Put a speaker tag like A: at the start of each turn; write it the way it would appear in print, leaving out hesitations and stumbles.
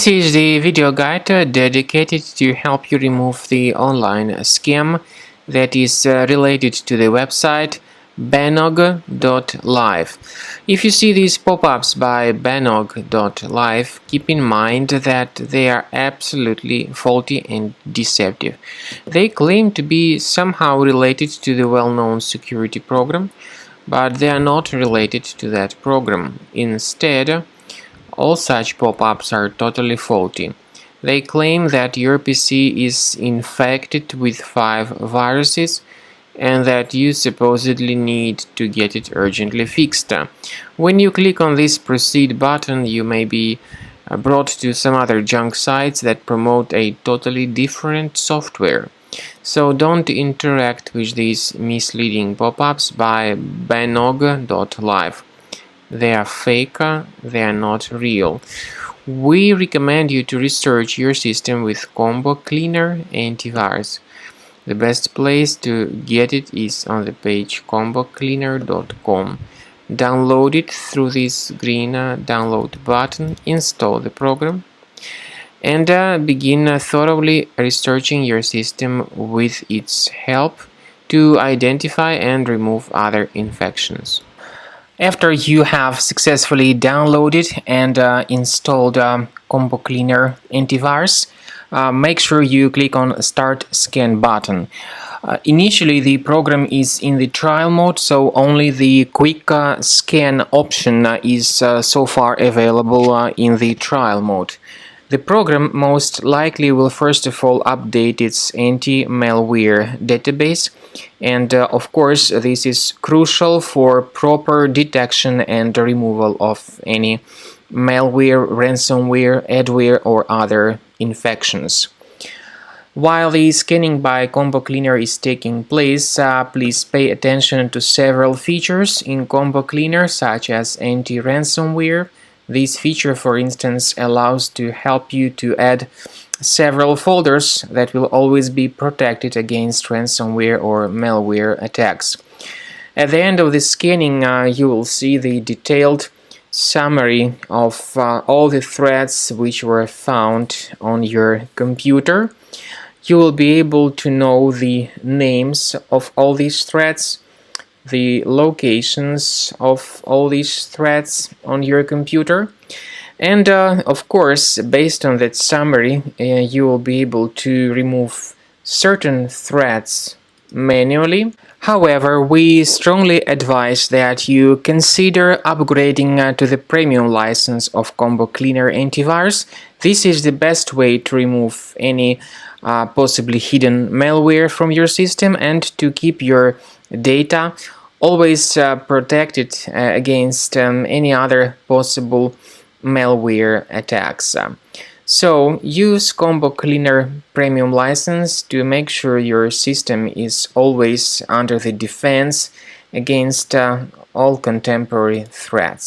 A: This is the video guide dedicated to help you remove the online scam that is related to the website Banog.live. If you see these pop-ups by Banog.live, keep in mind that they are absolutely faulty and deceptive. They claim to be somehow related to the well-known security program, but they are not related to that program. Instead, all such pop-ups are totally faulty. They claim that your PC is infected with 5 viruses and that you supposedly need to get it urgently fixed. When you click on this proceed button, you may be brought to some other junk sites that promote a totally different software. So don't interact with these misleading pop-ups by Banog.live. They are fake, they are not real. We recommend you to research your system with Combo Cleaner Antivirus. The best place to get it is on the page combocleaner.com. Download it through this green download button, install the program, and begin thoroughly researching your system with its help to identify and remove other infections. After you have successfully downloaded and installed Combo Cleaner Antivirus, make sure you click on Start Scan button. Initially, the program is in the trial mode, so only the quick scan option is so far available in the trial mode. The program most likely will first of all update its anti-malware database, and of course this is crucial for proper detection and removal of any malware, ransomware, adware or other infections. While the scanning by Combo Cleaner is taking place, please pay attention to several features in Combo Cleaner such as anti-ransomware. This feature, for instance, allows to help you to add several folders that will always be protected against ransomware or malware attacks. At the end of the scanning, you will see the detailed summary of all the threads which were found on your computer. You will be able to know the names of all these threads, the locations of all these threads on your computer, and of course, based on that summary, you will be able to remove certain threads manually. However, we strongly advise that you consider upgrading to the premium license of Combo Cleaner Antivirus. This is the best way to remove any possibly hidden malware from your system and to keep your data always protected against any other possible malware attacks. So use Combo Cleaner Premium license to make sure your system is always under the defense against all contemporary threats.